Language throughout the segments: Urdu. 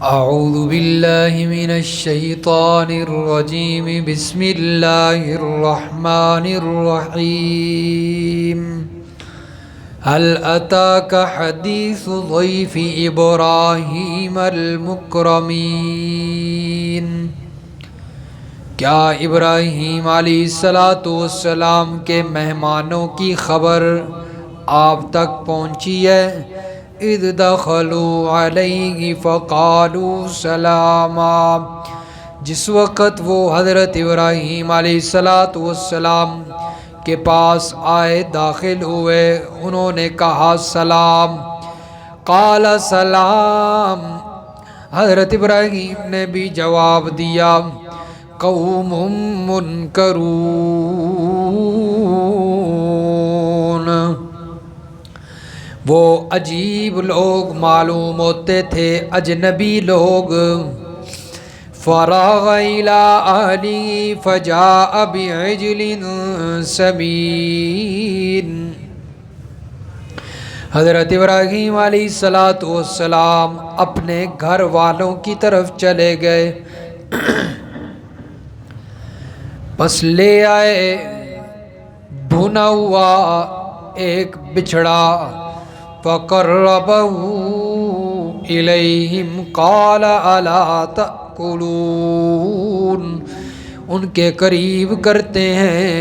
اعوذ باللہ من الشیطان الرجیم بسم اللہ الرحمن الرحیم هل اتاک حدیث ضیف ابراہیم المکرمین؟ کیا ابراہیم علیہ السلام کے مہمانوں کی خبر آپ تک پہنچی ہے؟ اذ دخلوا علیہ فقالوا سلاما، جس وقت وہ حضرت ابراہیم علیہ السلام کے پاس آئے، داخل ہوئے، انہوں نے کہا سلام۔ قال سلام، حضرت ابراہیم نے بھی جواب دیا، قوم منکرون، وہ عجیب لوگ معلوم ہوتے تھے، اجنبی لوگ۔ فراغ الی اہلہ فجاء بعجل سمین، حضرت ابراہیم علیہ السلام اپنے گھر والوں کی طرف چلے گئے، بس لے آئے بھنا ہوا ایک بچڑا۔ فَقَرَّبَهُ إِلَيْهِمْ قَالَ أَلَا تَأْكُلُونَ، ان کے قریب کرتے ہیں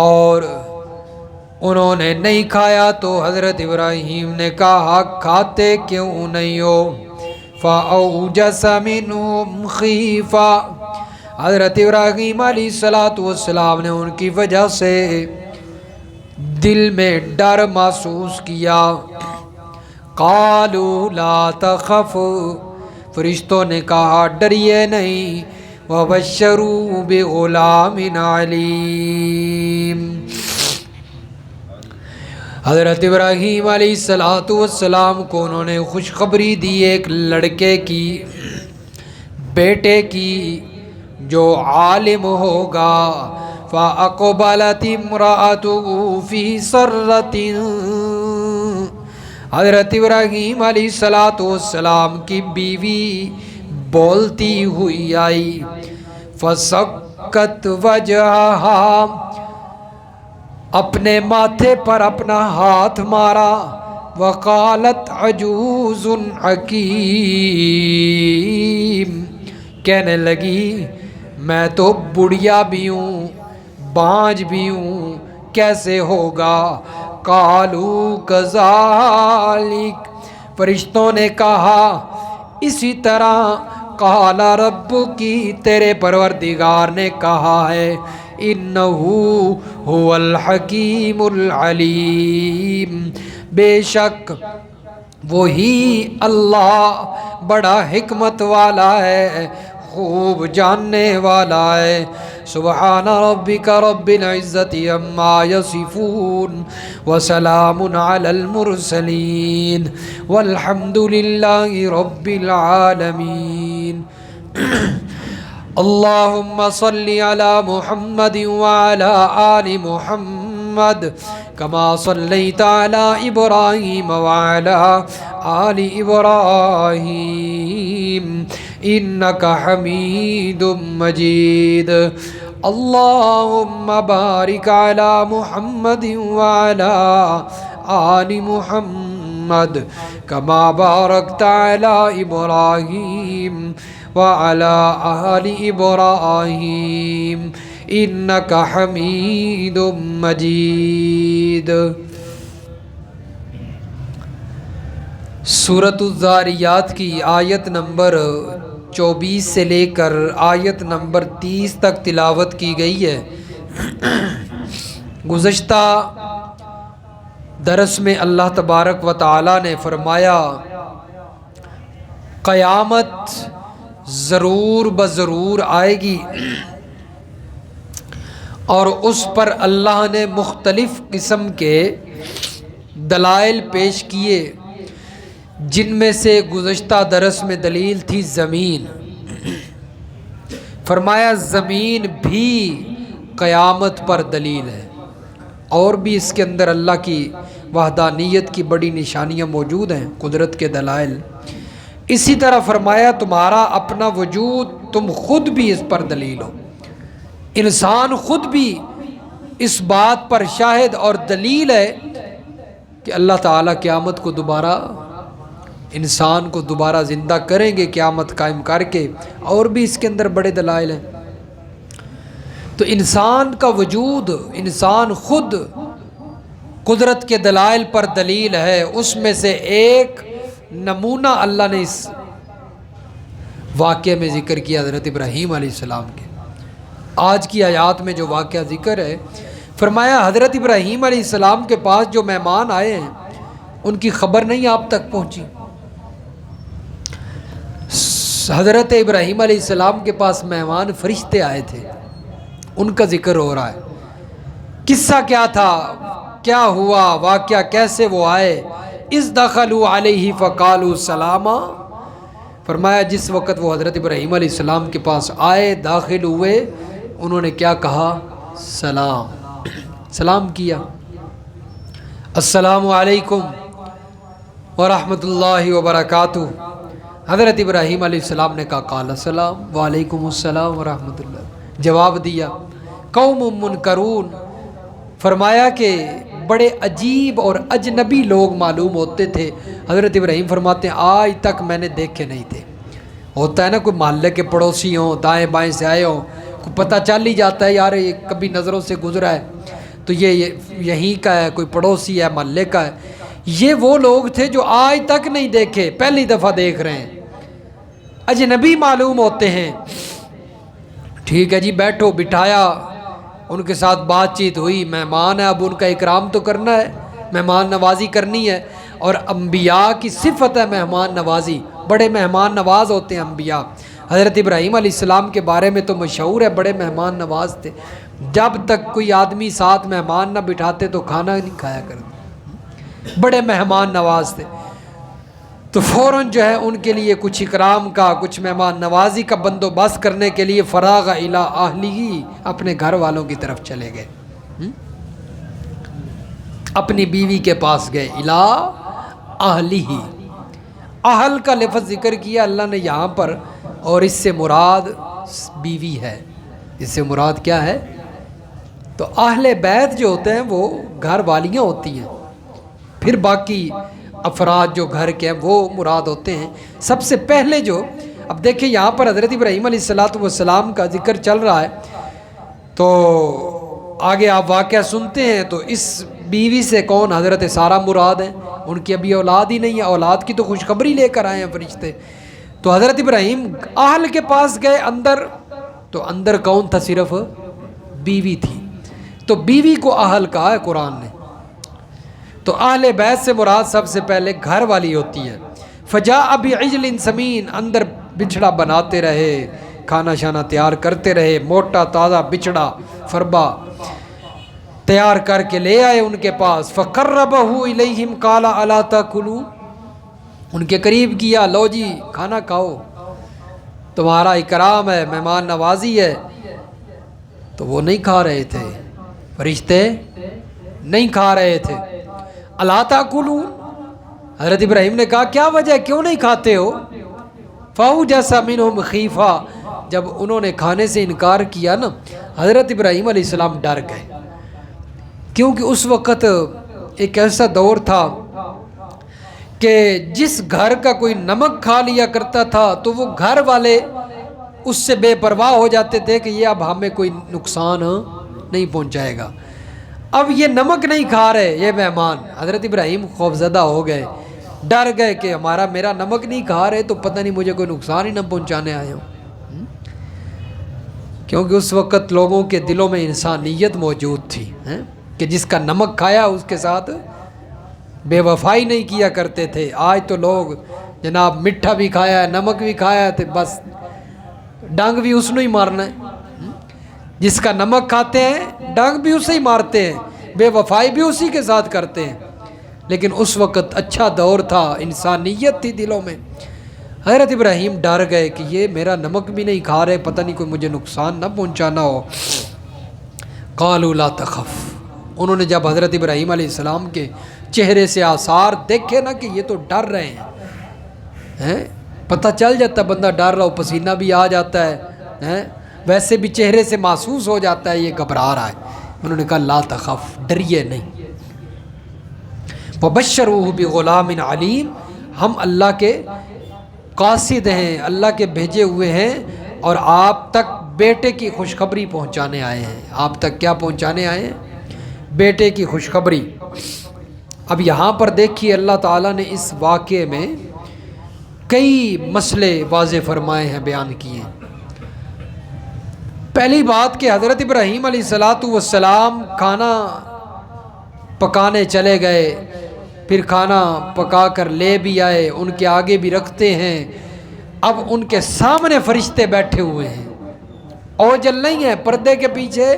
اور انہوں نے نہیں کھایا، تو حضرت ابراہیم نے کہا کھاتے کیوں نہیں ہو؟ فَأَوْجَسَ مِنْهُمْ خِيفَةً، حضرت ابراہیم علیہ السلام نے ان کی وجہ سے دل میں ڈر محسوس کیا۔ قالوا لا تخف، فرشتوں نے کہا ڈریے نہیں۔ وبشروا بغلام علیم، حضرت ابراہیم علیہ السلام کو انہوں نے خوشخبری دی ایک لڑکے کی، بیٹے کی جو عالم ہوگا۔ فَأَقْبَلَتِ امْرَأَتُهُ فِي سَرَّةٍ، حضرت ابراہیم علیہ السلام کی بیوی بولتی ہوئی آئی۔ فَسَكَّتْ وَجْهَهَا، اپنے ماتھے پر اپنا ہاتھ مارا۔ وَقَالَتْ عَجُوزٌ عَقِيمٌ، کہنے لگی میں تو بڑھیا بھی ہوں، بانجھ بھی ہوں، کیسے ہوگا؟ قالوا کذالک، فرشتوں نے کہا اسی طرح۔ قال رب کی، تیرے پروردگار نے کہا ہے، انہ هو الحکیم العلیم، بے شک وہی اللہ بڑا حکمت والا ہے، خوب جاننے والا ہے۔ سبحان ربک رب العزت عما یصفون، وسلام علی المرسلین، والحمد للہ رب العالمین۔ اللہم صل علی محمد وعلی آل محمد کما صلیت علی ابراہیم وعلی آل ابراہیم انک حمید مجید۔ اللہم بارک علی محمد وعلی آل محمد کما بارکت علی ابراہیم وعلی آل ابراہیم انک حمید مجید۔ سورۃ الذاریات کی آیت نمبر 24 سے لے کر آیت نمبر 30 تک تلاوت کی گئی ہے۔ گزشتہ درس میں اللہ تبارک و تعالی نے فرمایا قیامت ضرور بضرور آئے گی، اور اس پر اللہ نے مختلف قسم کے دلائل پیش کیے، جن میں سے گزشتہ درس میں دلیل تھی زمین۔ فرمایا زمین بھی قیامت پر دلیل ہے، اور بھی اس کے اندر اللہ کی وحدانیت کی بڑی نشانیاں موجود ہیں، قدرت کے دلائل۔ اسی طرح فرمایا تمہارا اپنا وجود تم خود بھی اس پر دلیل ہو، انسان خود بھی اس بات پر شاہد اور دلیل ہے کہ اللہ تعالیٰ قیامت کو دوبارہ انسان کو دوبارہ زندہ کریں گے قیامت قائم کر کے، اور بھی اس کے اندر بڑے دلائل ہیں۔ تو انسان کا وجود، انسان خود قدرت کے دلائل پر دلیل ہے۔ اس میں سے ایک نمونہ اللہ نے اس واقعے میں ذکر کیا حضرت ابراہیم علیہ السلام کے۔ آج کی آیات میں جو واقعہ ذکر ہے، فرمایا حضرت ابراہیم علیہ السلام کے پاس جو مہمان آئے ہیں ان کی خبر نہیں آپ تک پہنچی۔ حضرت ابراہیم علیہ السلام کے پاس مہمان فرشتے آئے تھے، ان کا ذکر ہو رہا ہے۔ قصہ کیا تھا، کیا ہوا، واقعہ کیسے وہ آئے؟ اذ دخلوا علیہ فقالوا سلاما، فرمایا جس وقت وہ حضرت ابراہیم علیہ السلام کے پاس آئے، داخل ہوئے، انہوں نے کیا کہا؟ سلام، سلام کیا، السلام علیکم ورحمۃ اللہ وبرکاتہ۔ حضرت ابراہیم علیہ السلام نے کہا قال السلام، وعلیکم السلام ورحمۃ اللہ، جواب دیا۔ قوم منکرون، فرمایا کہ بڑے عجیب اور اجنبی لوگ معلوم ہوتے تھے۔ حضرت ابراہیم فرماتے ہیں آج تک میں نے دیکھے نہیں تھے۔ ہوتا ہے نا کوئی محلے کے پڑوسی ہوں، دائیں بائیں سے آئے ہوں، کو پتہ چل ہی جاتا ہے یار یہ کبھی نظروں سے گزرا ہے تو یہ یہیں کا ہے، کوئی پڑوسی ہے، محلے کا ہے۔ یہ وہ لوگ تھے جو آج تک نہیں دیکھے، پہلی دفعہ دیکھ رہے ہیں، اجنبی معلوم ہوتے ہیں۔ ٹھیک ہے جی، بیٹھو، بٹھایا، ان کے ساتھ بات چیت ہوئی، مہمان ہے، اب ان کا اکرام تو کرنا ہے، مہمان نوازی کرنی ہے، اور انبیاء کی صفت ہے مہمان نوازی، بڑے مہمان نواز ہوتے ہیں انبیاء۔ حضرت ابراہیم علیہ السلام کے بارے میں تو مشہور ہے بڑے مہمان نواز تھے، جب تک کوئی آدمی ساتھ مہمان نہ بٹھاتے تو کھانا نہیں کھایا کرتے، بڑے مہمان نواز تھے۔ تو فوراً جو ہے ان کے لیے کچھ اکرام کا، کچھ مہمان نوازی کا بندوبست کرنے کے لیے فراغ الی اہلہ، اپنے گھر والوں کی طرف چلے گئے، اپنی بیوی کے پاس گئے، الی اہلہ، اہل کا لفظ ذکر کیا اللہ نے یہاں پر، اور اس سے مراد بیوی ہے، اس سے مراد کیا ہے؟ تو اہل بیت جو ہوتے ہیں وہ گھر والیاں ہوتی ہیں، پھر باقی افراد جو گھر کے ہیں وہ مراد ہوتے ہیں۔ سب سے پہلے جو، اب دیکھیں یہاں پر حضرت ابراہیم علیہ السلام کا ذکر چل رہا ہے، تو آگے آپ واقعہ سنتے ہیں تو اس بیوی سے کون؟ حضرت سارہ مراد ہیں، ان کی ابھی اولاد ہی نہیں ہے، اولاد کی تو خوشخبری لے کر آئے ہیں فرشتے۔ تو حضرت ابراہیم اہل کے پاس گئے اندر، تو اندر کون تھا؟ صرف بیوی تھی، تو بیوی کو اہل کہا ہے قرآن نے۔ تو اہل بیت سے مراد سب سے پہلے گھر والی ہوتی ہے۔ فجاء بعجل سمین، اندر بچڑا بناتے رہے، کھانا شانا تیار کرتے رہے، موٹا تازہ بچڑا فربا تیار کر کے لے آئے ان کے پاس۔ فقربہ الیہم قال الا تاکلون، ان کے قریب کیا، لو جی کھانا کھاؤ، تمہارا اکرام ہے، مہمان نوازی ہے۔ تو وہ نہیں کھا رہے تھے، فرشتے نہیں کھا رہے تھے۔ الا تاکلون، حضرت ابراہیم نے کہا کیا وجہ، کیوں نہیں کھاتے ہو؟ فاوجس منہم خیفہ، جب انہوں نے کھانے سے انکار کیا نا، حضرت ابراہیم علیہ السلام ڈر گئے، کیونکہ اس وقت ایک ایسا دور تھا کہ جس گھر کا کوئی نمک کھا لیا کرتا تھا تو وہ گھر والے اس سے بے پرواہ ہو جاتے تھے کہ یہ اب ہمیں کوئی نقصان نہیں پہنچائے گا۔ اب یہ نمک نہیں کھا رہے یہ مہمان، حضرت ابراہیم خوفزدہ ہو گئے، ڈر گئے کہ میرا نمک نہیں کھا رہے تو پتہ نہیں مجھے کوئی نقصان ہی نہ پہنچانے آئے ہوں، کیونکہ اس وقت لوگوں کے دلوں میں انسانیت موجود تھی کہ جس کا نمک کھایا اس کے ساتھ بے وفائی نہیں کیا کرتے تھے۔ آج تو لوگ جناب میٹھا بھی کھایا ہے، نمک بھی کھایا ہے، تو بس ڈانگ بھی اس نے ہی مارنا ہے، جس کا نمک کھاتے ہیں ڈانگ بھی اسے ہی مارتے ہیں، بے وفائی بھی اسی کے ساتھ کرتے ہیں۔ لیکن اس وقت اچھا دور تھا، انسانیت تھی دلوں میں۔ حضرت ابراہیم ڈر گئے کہ یہ میرا نمک بھی نہیں کھا رہے، پتہ نہیں کوئی مجھے نقصان نہ پہنچانا ہو۔ قالوا لا تخف، انہوں نے جب حضرت ابراہیم علیہ السلام کے چہرے سے آثار دیکھے نا کہ یہ تو ڈر رہے ہیں، پتہ چل جاتا ہے بندہ ڈر رہا ہو، پسینہ بھی آ جاتا ہے، ویسے بھی چہرے سے محسوس ہو جاتا ہے یہ گھبرا رہا ہے۔ انہوں نے کہا لا تخف، ڈریے نہیں۔ وبشروہ بغلام علیم، ہم اللہ کے قاصد ہیں، اللہ کے بھیجے ہوئے ہیں، اور آپ تک بیٹے کی خوشخبری پہنچانے آئے ہیں۔ آپ تک کیا پہنچانے آئے ہیں؟ بیٹے کی خوشخبری۔ اب یہاں پر دیکھیے اللہ تعالیٰ نے اس واقعے میں کئی مسئلے واضح فرمائے ہیں، بیان کیے ہیں۔ پہلی بات کہ حضرت ابراہیم علیہ السلام کھانا پکانے چلے گئے، پھر کھانا پکا کر لے بھی آئے، ان کے آگے بھی رکھتے ہیں۔ اب ان کے سامنے فرشتے بیٹھے ہوئے ہیں، اوجل نہیں ہے، پردے کے پیچھے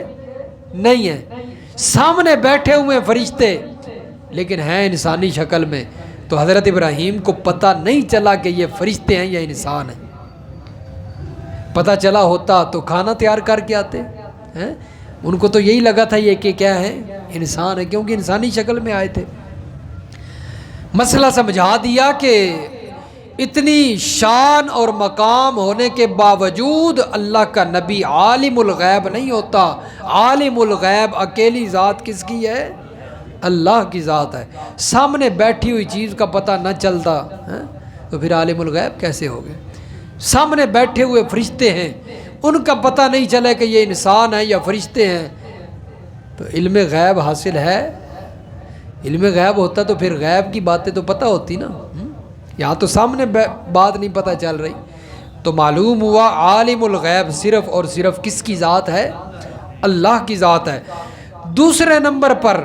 نہیں ہے، سامنے بیٹھے ہوئے فرشتے، لیکن ہیں انسانی شکل میں۔ تو حضرت ابراہیم کو پتہ نہیں چلا کہ یہ فرشتے ہیں یا انسان ہیں۔ پتہ چلا ہوتا تو کھانا تیار کر کے آتے ہیں، ان کو تو یہی لگا تھا یہ کہ کیا ہے، انسان ہے، کیونکہ انسانی شکل میں آئے تھے۔ مسئلہ سمجھا دیا کہ اتنی شان اور مقام ہونے کے باوجود اللہ کا نبی عالم الغیب نہیں ہوتا۔ عالم الغیب اکیلی ذات کس کی ہے؟ اللہ کی ذات ہے۔ سامنے بیٹھی ہوئی چیز کا پتہ نہ چلتا تو پھر عالم الغیب کیسے ہو گئے؟ سامنے بیٹھے ہوئے فرشتے ہیں، ان کا پتہ نہیں چلے کہ یہ انسان ہے یا فرشتے ہیں، تو علم غیب حاصل ہے؟ علم غیب ہوتا تو پھر غیب کی باتیں تو پتہ ہوتی نا، یہاں تو سامنے بات نہیں پتہ چل رہی۔ تو معلوم ہوا عالم الغیب صرف اور صرف کس کی ذات ہے؟ اللہ کی ذات ہے۔ دوسرے نمبر پر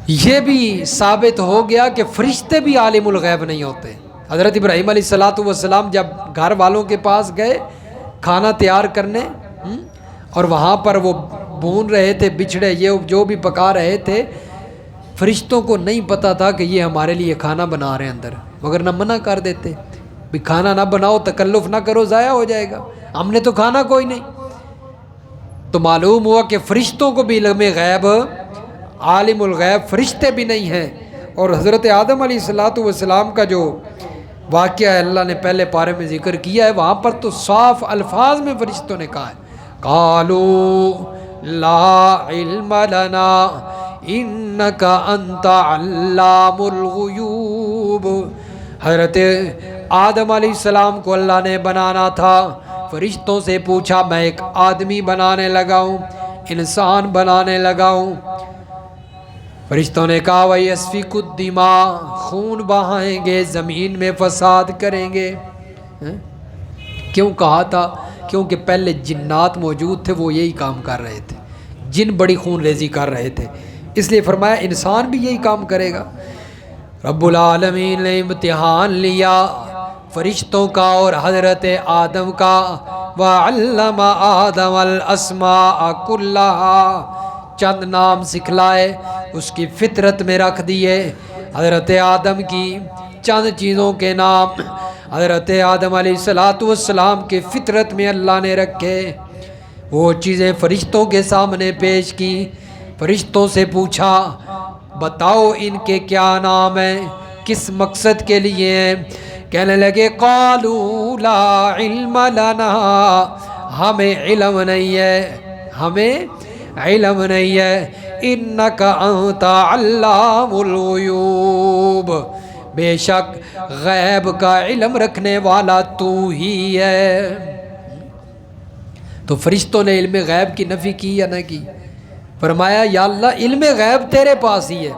یہ بھی ثابت ہو گیا کہ فرشتے بھی عالم الغیب نہیں ہوتے۔ حضرت ابراہیم علیہ السلام جب گھر والوں کے پاس گئے کھانا تیار کرنے، اور وہاں پر وہ بھون رہے تھے بچھڑے، یہ جو بھی پکا رہے تھے، فرشتوں کو نہیں پتہ تھا کہ یہ ہمارے لیے کھانا بنا رہے ہیں اندر، مگر نہ منع کر دیتے بھی کھانا نہ بناؤ، تکلف نہ کرو، ضائع ہو جائے گا، ہم نے تو کھانا کوئی نہیں۔ تو معلوم ہوا کہ فرشتوں کو بھی علم غیب، عالم الغیب فرشتے بھی نہیں ہیں۔ اور حضرت آدم علیہ السلام کا جو واقعہ ہے اللہ نے پہلے پارے میں ذکر کیا ہے، وہاں پر تو صاف الفاظ میں فرشتوں نے کہا ہے قالوا لا علم لنا انک انت علام الغیوب۔ حضرت آدم علیہ السلام کو اللہ نے بنانا تھا، فرشتوں سے پوچھا، میں ایک آدمی بنانے لگا ہوں، انسان بنانے لگا ہوں۔ فرشتوں نے کہا وَيَسْفِكُ الدِّمَاء، خون بہائیں گے، زمین میں فساد کریں گے۔ کیوں کہا تھا؟ کیونکہ پہلے جنات موجود تھے، وہ یہی کام کر رہے تھے، جن بڑی خون ریزی کر رہے تھے، اس لیے فرمایا انسان بھی یہی کام کرے گا۔ رب العالمین نے امتحان لیا فرشتوں کا اور حضرت آدم کا، وَعَلَّمَ آدَمَ الْأَسْمَاءَ كُلَّهَا، چند نام سکھلائے، اس کی فطرت میں رکھ دیے۔ حضرت آدم کی چند چیزوں کے نام حضرت آدم علیہ السلام کے فطرت میں اللہ نے رکھے، وہ چیزیں فرشتوں کے سامنے پیش کی۔ فرشتوں سے پوچھا بتاؤ ان کے کیا نام ہیں، کس مقصد کے لیے ہیں؟ کہنے لگے قالوا لا علم لنا، ہمیں علم نہیں ہے، ہمیں علم نہیں ہے، انک انت علام الغیوب، بے شک غیب کا علم رکھنے والا تو ہی ہے۔ تو فرشتوں نے علم غیب کی نفی کی یا نہ کی؟ فرمایا یا اللہ علم غیب تیرے پاس ہی ہے،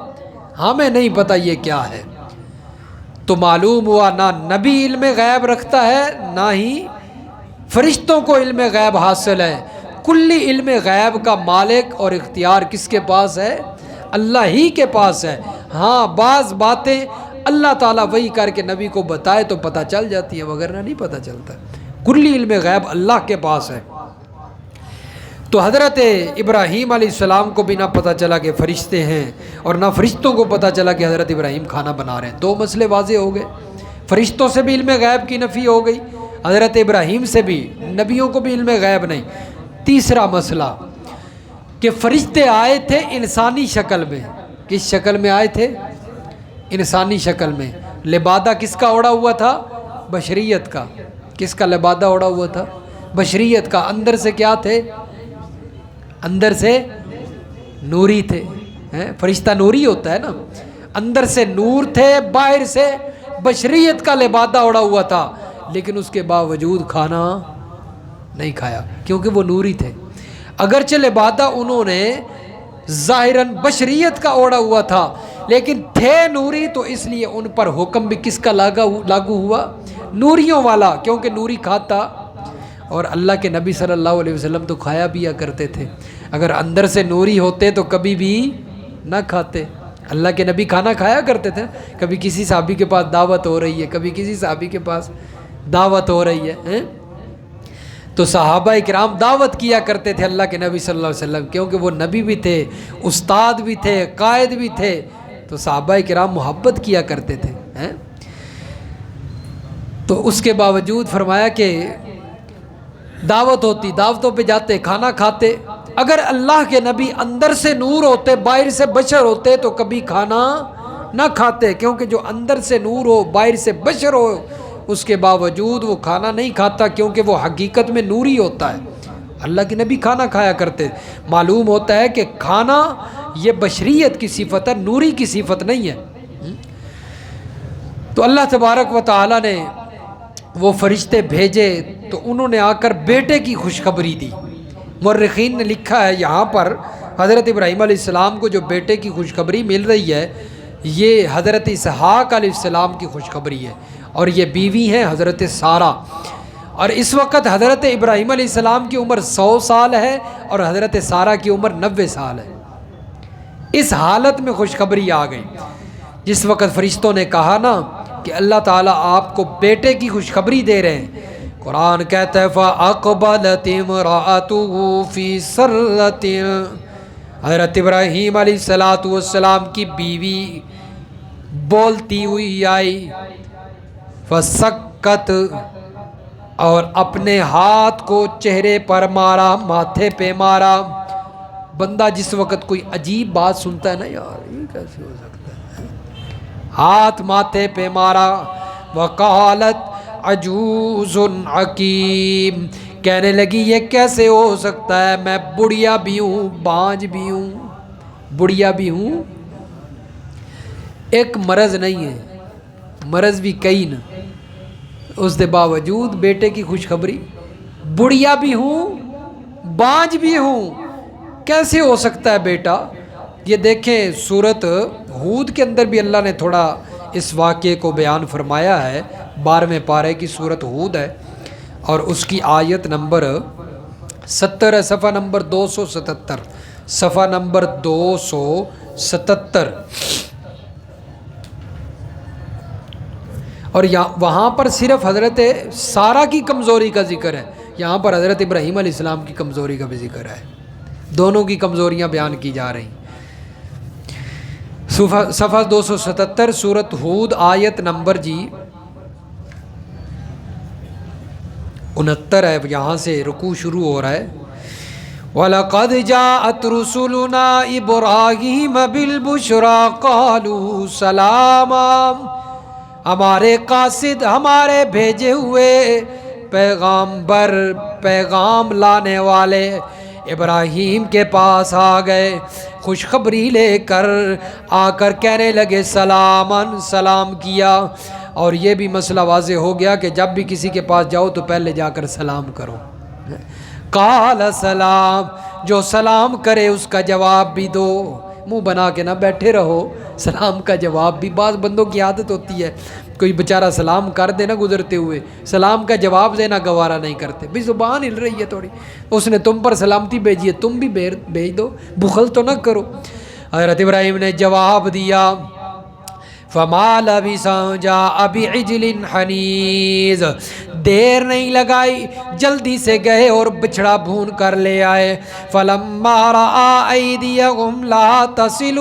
ہمیں نہیں پتہ یہ کیا ہے۔ تو معلوم ہوا نہ نبی علم غیب رکھتا ہے، نہ ہی فرشتوں کو علم غیب حاصل ہے۔ کلی علم غیب کا مالک اور اختیار کس کے پاس ہے؟ اللہ ہی کے پاس ہے۔ ہاں بعض باتیں اللہ تعالیٰ وہی کر کے نبی کو بتائے تو پتہ چل جاتی ہے، وغیرہ نہیں پتہ چلتا۔ کلی علم غیب اللہ کے پاس ہے۔ تو حضرت ابراہیم علیہ السلام کو بھی نہ پتہ چلا کہ فرشتے ہیں، اور نہ فرشتوں کو پتہ چلا کہ حضرت ابراہیم کھانا بنا رہے ہیں۔ دو مسئلے واضح ہو گئے، فرشتوں سے بھی علم غیب کی نفی ہو گئی، حضرت ابراہیم سے بھی، نبیوں کو بھی علم غیب نہیں۔ تیسرا مسئلہ کہ فرشتے آئے تھے انسانی شکل میں، کس شکل میں آئے تھے؟ انسانی شکل میں، لبادہ کس کا اوڑا ہوا تھا؟ بشریت کا۔ کس کا لبادہ اوڑا ہوا تھا؟ بشریت کا۔ اندر سے کیا تھے؟ اندر سے نوری تھے۔ فرشتہ نوری ہوتا ہے نا، اندر سے نور تھے، باہر سے بشریت کا لبادہ اوڑا ہوا تھا، لیکن اس کے باوجود کھانا نہیں کھایا کیونکہ وہ نوری تھے۔ اگرچہ لبادہ انہوں نے ظاہراً بشریت کا اوڑا ہوا تھا لیکن تھے نوری، تو اس لیے ان پر حکم بھی کس کا لاگو ہوا؟ نوریوں والا، کیونکہ نوری کھاتا، اور اللہ کے نبی صلی اللہ علیہ وسلم تو کھایا پیا کرتے تھے۔ اگر اندر سے نوری ہوتے تو کبھی بھی نہ کھاتے۔ اللہ کے نبی کھانا کھایا کرتے تھے۔ کبھی کسی صحابی کے پاس دعوت ہو رہی ہے، کبھی کسی صحابی کے پاس دعوت ہو رہی ہے، تو صحابہ کرام دعوت کیا کرتے تھے اللہ کے نبی صلی اللہ علیہ وسلم، کیونکہ وہ نبی بھی تھے، استاد بھی تھے، قائد بھی تھے، تو صحابہ کرام محبت کیا کرتے تھے۔ تو اس کے باوجود فرمایا کہ دعوت ہوتی، دعوتوں پہ جاتے، کھانا کھاتے۔ اگر اللہ کے نبی اندر سے نور ہوتے، باہر سے بشر ہوتے تو کبھی کھانا نہ کھاتے، کیونکہ جو اندر سے نور ہو، باہر سے بشر ہو، اس کے باوجود وہ کھانا نہیں کھاتا، کیونکہ وہ حقیقت میں نوری ہوتا ہے۔ اللہ کے نبی کھانا کھایا کرتے۔ معلوم ہوتا ہے کہ کھانا یہ بشریت کی صفت ہے، نوری کی صفت نہیں ہے۔ تو اللہ تبارک و تعالی نے وہ فرشتے بھیجے تو انہوں نے آ کر بیٹے کی خوشخبری دی۔ مورخین نے لکھا ہے یہاں پر حضرت ابراہیم علیہ السلام کو جو بیٹے کی خوشخبری مل رہی ہے، یہ حضرت اسحاق علیہ السلام کی خوشخبری ہے، اور یہ بیوی ہیں حضرت سارہ۔ اور اس وقت حضرت ابراہیم علیہ السلام کی عمر 100 سال ہے اور حضرت سارہ کی عمر 90 سال ہے۔ اس حالت میں خوشخبری آ گئی جس وقت فرشتوں نے کہا نا کہ اللہ تعالیٰ آپ کو بیٹے کی خوشخبری دے رہے ہیں۔ قرآن کہتا ہے فَأَقْبَلَتِ امْرَأَتُهُ فِي سَرَّةٍ، حضرت ابراہیم علیہ السلام کی بیوی بولتی ہوئی آئی، فَسَكَّتْ، اور اپنے ہاتھ کو چہرے پر مارا، ماتھے پہ مارا۔ بندہ جس وقت کوئی عجیب بات سنتا ہے نا، یار یہ کیسے ہو سکتا ہے، ہاتھ ماتھے پہ مارا۔ وَقَالَتْ عجوز عقیم، کہنے لگی یہ کیسے ہو سکتا ہے، میں بڑھیا بھی ہوں، بانجھ بھی ہوں، بڑھیا بھی ہوں۔ ایک مرض نہیں ہے، مرض بھی کئی نا، اس دے باوجود بیٹے کی خوشخبری، بڑھیا بھی ہوں، بانجھ بھی ہوں، کیسے ہو سکتا ہے بیٹا۔ یہ دیکھیں سورت ہود کے اندر بھی اللہ نے تھوڑا اس واقعے کو بیان فرمایا ہے۔ 12ویں پارے کی سورت ہود ہے اور اس کی آیت نمبر 70 ہے، صفحہ نمبر 277، صفحہ نمبر 277۔ اور وہاں پر صرف حضرت سارہ کی کمزوری کا ذکر ہے، یہاں پر حضرت ابراہیم علیہ السلام کی کمزوری کا بھی ذکر ہے، دونوں کی کمزوریاں بیان کی جا رہی ہیں۔ صفحہ 277 سورت ہود، آیت نمبر 69 ہے، یہاں سے رکوع شروع ہو رہا ہے۔ وَلَقَدْ جَاءَتْ رُسُلُنَا إِبْرَاهِيمَ بِالْبُشْرَىٰ قَالُوا سَلَامًا، ہمارے قاصد، ہمارے بھیجے ہوئے پیغامبر، پیغام لانے والے ابراہیم کے پاس آ گئے، خوشخبری لے کر آ کر کہنے لگے سلامن، سلام کیا۔ اور یہ بھی مسئلہ واضح ہو گیا کہ جب بھی کسی کے پاس جاؤ تو پہلے جا کر سلام کرو۔ قال سلام، جو سلام کرے اس کا جواب بھی دو، منہ بنا کے نہ بیٹھے رہو، سلام کا جواب بھی۔ بعض بندوں کی عادت ہوتی ہے، کوئی بیچارہ سلام کر دے نا گزرتے ہوئے، سلام کا جواب دینا گوارا نہیں کرتے، بھی زبان ہل رہی ہے تھوڑی، اس نے تم پر سلامتی بھیجی ہے تم بھی بھیج دو، بخل تو نہ کرو۔ حضرت ابراہیم نے جواب دیا، فَمَا لَبِثَ جَاءَ بِعِجْلٍ حَنِيذٍ، دیر نہیں لگائی، جلدی سے گئے اور بچھڑا بھون کر لے آئے۔ فَلَمَّا رَأَىٰ أَيْدِيَهُمْ لَا تَصِلُ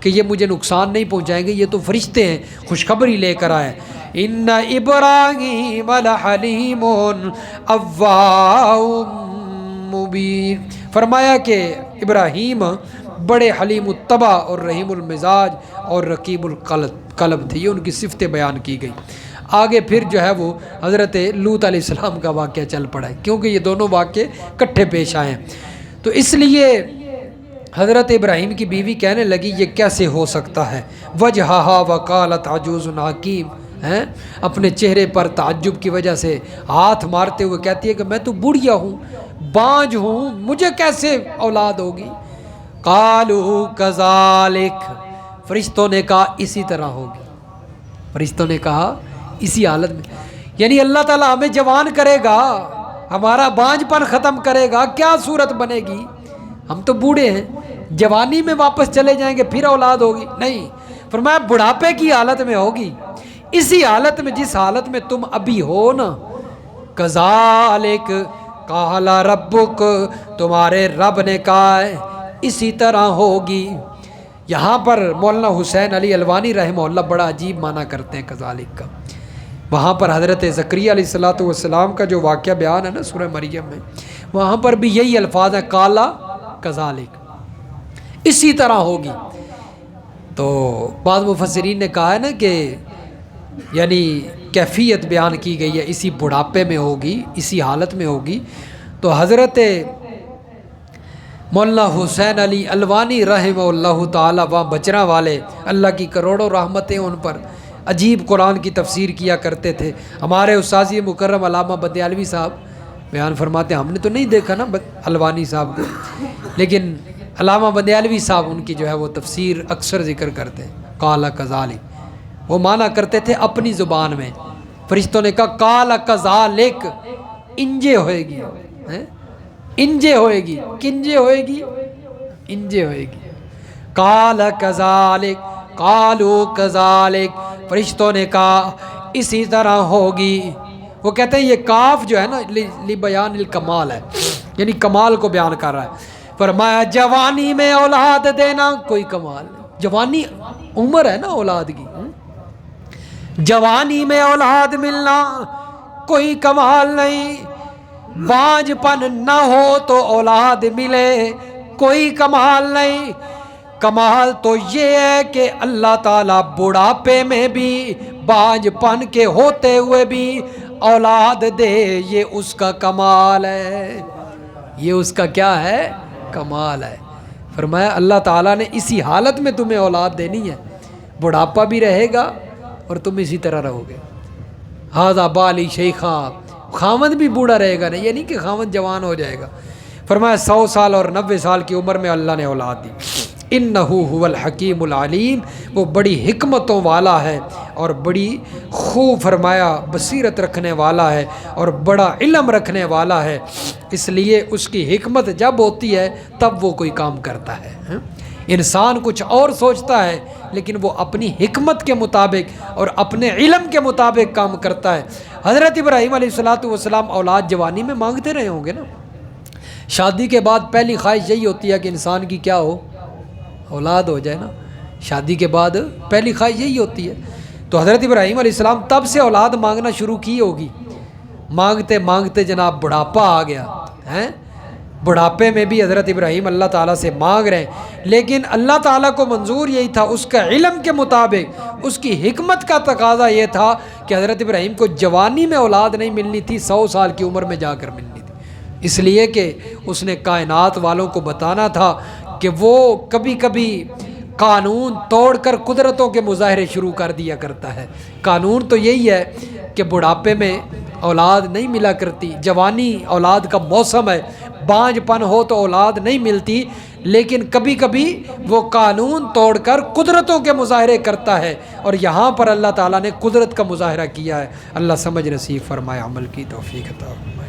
کہ یہ مجھے نقصان نہیں پہنچائیں گے، یہ تو فرشتے ہیں، خوشخبری لے کر آئے۔ ان ابراہیم لحلیم اوّاہ مبین، فرمایا کہ ابراہیم بڑے حلیم الطبع اور رحیم المزاج اور رقیب القلب تھے، یہ ان کی صفتیں بیان کی گئی۔ آگے پھر جو ہے وہ حضرت لوط علیہ السلام کا واقعہ چل پڑا ہے، کیونکہ یہ دونوں واقعے کٹھے پیش آئے ہیں۔ تو اس لیے حضرت ابراہیم کی بیوی کہنے لگی یہ کیسے ہو سکتا ہے، وجہہا وقالت عجوز حکیم، اپنے چہرے پر تعجب کی وجہ سے ہاتھ مارتے ہوئے کہتی ہے کہ میں تو بڑھیا ہوں، بانجھ ہوں، مجھے کیسے اولاد ہوگی؟ قالوا کذالک، فرشتوں نے کہا اسی طرح ہوگی، فرشتوں نے کہا اسی حالت میں، یعنی اللہ تعالیٰ ہمیں جوان کرے گا، ہمارا بانجھ پن ختم کرے گا، کیا صورت بنے گی؟ ہم تو بوڑھے ہیں، جوانی میں واپس چلے جائیں گے پھر اولاد ہوگی؟ نہیں، فرمایا بڑھاپے کی حالت میں ہوگی، اسی حالت میں جس حالت میں تم ابھی ہو نا۔ کذالک قال ربک، تمہارے رب نے کہا ہے اسی طرح ہوگی۔ یہاں پر مولانا حسین علی الوانی رحمہ اللہ بڑا عجیب معنی کرتے ہیں کذالک کا۔ وہاں پر حضرت زکریا علیہ السلام کا جو واقعہ بیان ہے نا سورہ مریم میں، وہاں پر بھی یہی الفاظ ہیں، قالا کذالک، اسی طرح ہوگی۔ تو بعض مفسرین نے کہا ہے نا کہ یعنی کیفیت بیان کی گئی ہے، اسی بڑھاپے میں ہوگی، اسی حالت میں ہوگی۔ تو حضرت مولانا حسین علی الوانی رحمہ اللہ تعالی وہاں بچرا والے، اللہ کی کروڑوں رحمتیں ان پر، عجیب قرآن کی تفسیر کیا کرتے تھے۔ ہمارے استاذ مکرم علامہ بندیالوی صاحب بیان فرماتے ہیں، ہم نے تو نہیں دیکھا نا الوانی صاحب کو، لیکن علامہ بندیالوی صاحب ان کی جو ہے وہ تفسیر اکثر ذکر کرتے ہیں، قال کذالک، وہ مانا کرتے تھے اپنی زبان میں۔ فرشتوں نے کہا قال کذالک، انجے ہوئے گی، انجے ہوئے گی، کنجے ہوئے گی، انجے ہوئے گی۔ قال کذالک، قالوا کذالک، فرشتوں نے کہا اسی طرح ہوگی۔ وہ کہتے ہیں یہ کاف جو ہے نا لبیان الکمال ہے، یعنی کمال کو بیان کر رہا ہے۔ فرمایا جوانی میں اولاد دینا کوئی کمال نہیں، جوانی عمر ہے نا اولاد کی، جوانی میں اولاد ملنا کوئی کمال نہیں، بانجھ پن نہ ہو تو اولاد ملے کوئی کمال نہیں۔ کمال تو یہ ہے کہ اللہ تعالیٰ بڑھاپے میں بھی بانجھ پن کے ہوتے ہوئے بھی اولاد دے، یہ اس کا کمال ہے، یہ اس کا کیا ہے؟ کمال ہے۔ فرمایا اللہ تعالیٰ نے اسی حالت میں تمہیں اولاد دینی ہے، بڑھاپا بھی رہے گا اور تم اسی طرح رہو گے۔ ھذا بالی شیخا، خاوند بھی بوڑھا رہے گا، نہیں یہ نہیں کہ خاوند جوان ہو جائے گا۔ فرمایا 100 سال اور 90 سال کی عمر میں اللہ نے اولاد دی۔ انہ هو الحکیم العلیم، وہ بڑی حکمتوں والا ہے اور بڑی خوب فرمایا بصیرت رکھنے والا ہے اور بڑا علم رکھنے والا ہے، اس لیے اس کی حکمت جب ہوتی ہے تب وہ کوئی کام کرتا ہے۔ انسان کچھ اور سوچتا ہے لیکن وہ اپنی حکمت کے مطابق اور اپنے علم کے مطابق کام کرتا ہے۔ حضرت ابراہیم علیہ السلام اولاد جوانی میں مانگتے رہے ہوں گے نا، شادی کے بعد پہلی خواہش یہی ہوتی ہے کہ انسان کی کیا ہو؟ اولاد ہو جائے نا، شادی کے بعد پہلی خواہش یہی ہوتی ہے۔ تو حضرت ابراہیم علیہ السلام تب سے اولاد مانگنا شروع کی ہوگی، مانگتے مانگتے جناب بڑھاپا آ گیا ہے۔ بڑھاپے میں بھی حضرت ابراہیم اللہ تعالیٰ سے مانگ رہے ہیں، لیکن اللہ تعالیٰ کو منظور یہی تھا، اس کا علم کے مطابق اس کی حکمت کا تقاضا یہ تھا کہ حضرت ابراہیم کو جوانی میں اولاد نہیں ملنی تھی، 100 سال کی عمر میں جا کر ملنی تھی، اس لیے کہ اس نے کائنات والوں کو بتانا تھا کہ وہ کبھی کبھی قانون توڑ کر قدرتوں کے مظاہرے شروع کر دیا کرتا ہے۔ قانون تو یہی ہے کہ بڑھاپے میں اولاد نہیں ملا کرتی، جوانی اولاد کا موسم ہے، بانجھ پن ہو تو اولاد نہیں ملتی، لیکن کبھی کبھی وہ قانون توڑ کر قدرتوں کے مظاہرے کرتا ہے، اور یہاں پر اللہ تعالیٰ نے قدرت کا مظاہرہ کیا ہے۔ اللہ سمجھ نصیب فرمائے، عمل کی توفیق عطا فرمائے۔